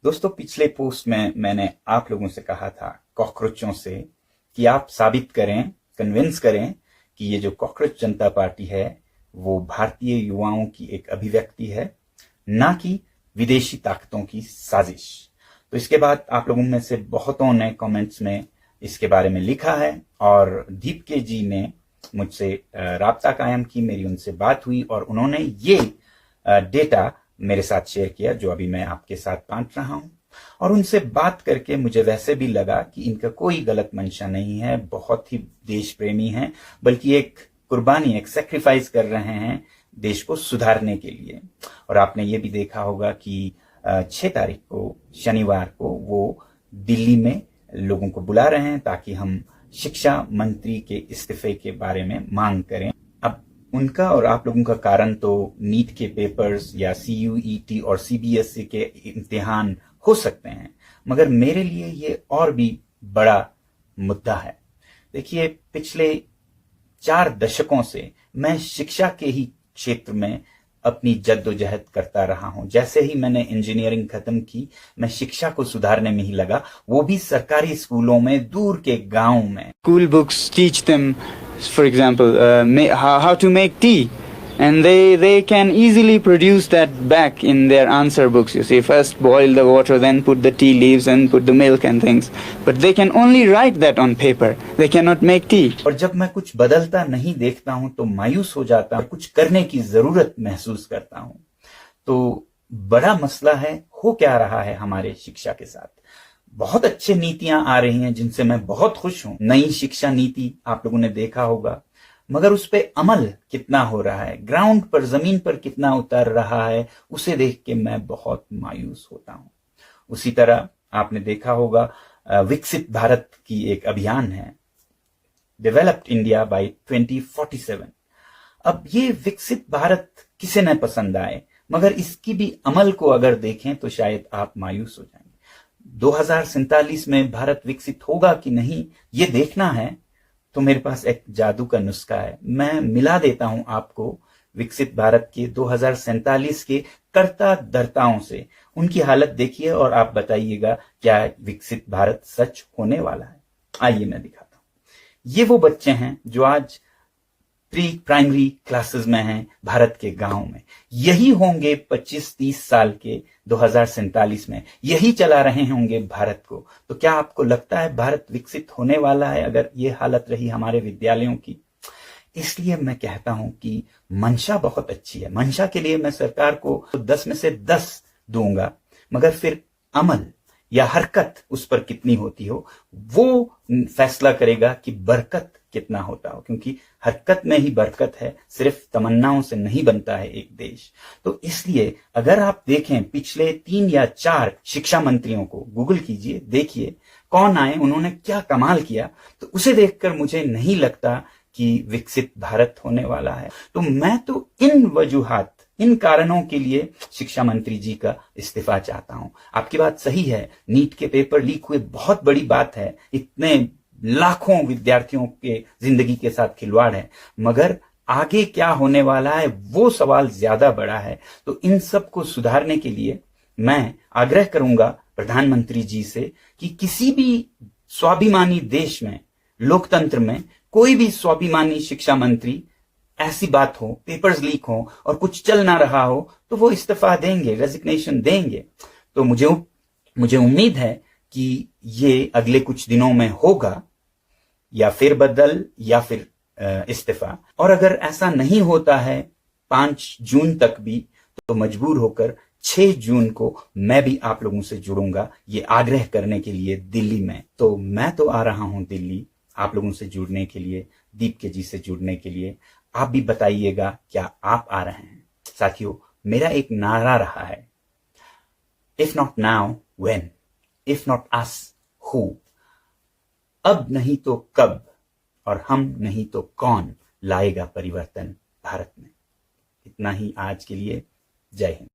दोस्तों, पिछले पोस्ट में मैंने आप लोगों से कहा था कॉकरोचों से कि आप साबित करें, कन्विंस करें कि ये जो कॉकरोच जनता पार्टी है वो भारतीय युवाओं की एक अभिव्यक्ति है, ना कि विदेशी ताकतों की साजिश। तो इसके बाद आप लोगों में से बहुतों ने कमेंट्स में इसके बारे में लिखा है और दीप के जी ने मुझसे राब्ता कायम की, मेरी उनसे बात हुई और उन्होंने ये डेटा मेरे साथ शेयर किया जो अभी मैं आपके साथ बांट रहा हूं। और उनसे बात करके मुझे वैसे भी लगा कि इनका कोई गलत मंशा नहीं है, बहुत ही देश प्रेमी है, बल्कि एक कुर्बानी, एक सैक्रिफाइस कर रहे हैं देश को सुधारने के लिए। और आपने ये भी देखा होगा कि 6 तारीख को शनिवार को वो दिल्ली में लोगों को बुला रहे हैं ताकि हम शिक्षा मंत्री के इस्तीफे के बारे में मांग करें। अब उनका और आप लोगों का कारण तो नीट के पेपर्स या CUET और CBSE के इम्तिहान हो सकते हैं, मगर मेरे लिए ये और भी बड़ा मुद्दा है। देखिए, पिछले 4 दशकों से मैं शिक्षा के ही क्षेत्र में अपनी जद्दोजहद करता रहा हूं। जैसे ही मैंने इंजीनियरिंग खत्म की, मैं शिक्षा को सुधारने में ही लगा, वो भी सरकारी स्कूलों में, दूर के गांव में। School books teach them, for example, how to make tea, and they can easily produce that back in their answer books. You see, first boil the water, then put the tea leaves and put the milk and things. But they can only write that on paper. They cannot make tea. और जब मैं कुछ बदलता नहीं देखता हूं तो मायूस हो जाता हूं, कुछ करने की जरूरत महसूस करता हूं। तो बड़ा मसला है, हो क्या रहा है हमारे शिक्षा के साथ। बहुत अच्छे नीतियां आ रही हैं जिनसे मैं बहुत खुश हूं। नई शिक्षा नीति आप लोगों ने देखा होगा, मगर उस पे अमल कितना हो रहा है, ग्राउंड पर, जमीन पर कितना उतर रहा है, उसे देख के मैं बहुत मायूस होता हूं। उसी तरह आपने देखा होगा विकसित भारत की एक अभियान है, डेवलप्ड इंडिया बाय 2047। अब ये विकसित भारत किसे न पसंद आए, मगर इसकी भी अमल को अगर देखें तो शायद आप मायूस हो जाएंगे। 2047 में भारत विकसित होगा कि नहीं, ये देखना है तो मेरे पास एक जादू का नुस्खा है। मैं मिला देता हूं आपको विकसित भारत के 2047 के कर्ता धर्ताओं से। उनकी हालत देखिए और आप बताइएगा क्या विकसित भारत सच होने वाला है। आइए मैं दिखाता हूं। ये वो बच्चे हैं जो आज प्री प्राइमरी क्लासेस में हैं भारत के गांव में। यही होंगे 25-30 साल के 2047 में, यही चला रहे होंगे भारत को। तो क्या आपको लगता है भारत विकसित होने वाला है अगर ये हालत रही हमारे विद्यालयों की? इसलिए मैं कहता हूं कि मंशा बहुत अच्छी है। मंशा के लिए मैं सरकार को 10 में से 10 दूंगा, मगर फिर अमल या हरकत उस पर कितनी होती हो वो फैसला करेगा कि बरकत कितना होता हो, क्योंकि हरकत में ही बरकत है, सिर्फ तमन्नाओं से नहीं बनता है एक देश। तो इसलिए अगर आप देखें पिछले 3 या 4 शिक्षा मंत्रियों को गूगल कीजिए, देखिए कौन आए, उन्होंने क्या कमाल किया, तो उसे देखकर मुझे नहीं लगता कि विकसित भारत होने वाला है। तो मैं तो इन वजूहात, इन कारणों के लिए शिक्षा मंत्री जी का इस्तीफा चाहता हूं। आपकी बात सही है, नीट के पेपर लीक हुए बहुत बड़ी बात है, इतने लाखों विद्यार्थियों के जिंदगी के साथ खिलवाड़ है, मगर आगे क्या होने वाला है वो सवाल ज्यादा बड़ा है। तो इन सब को सुधारने के लिए मैं आग्रह करूंगा प्रधानमंत्री जी से कि किसी भी स्वाभिमानी देश में, लोकतंत्र में, कोई भी स्वाभिमानी शिक्षा मंत्री ऐसी बात हो, पेपर्स लीक हो और कुछ चल ना रहा हो तो वो इस्तीफा देंगे, रेजिग्नेशन देंगे। तो मुझे उम्मीद है कि ये अगले कुछ दिनों में होगा, या फिर बदल या फिर इस्तीफा। और अगर ऐसा नहीं होता है 5 जून तक भी, तो मजबूर होकर 6 जून को मैं भी आप लोगों से जुड़ूंगा ये आग्रह करने के लिए दिल्ली में। तो मैं तो आ रहा हूं दिल्ली आप लोगों से जुड़ने के लिए, दीप के जी से जुड़ने के लिए। आप भी बताइएगा क्या आप आ रहे हैं। साथियों, मेरा एक नारा रहा है, if not now when, if not us who. अब नहीं तो कब, और हम नहीं तो कौन लाएगा परिवर्तन भारत में। इतना ही आज के लिए। जय हिंद।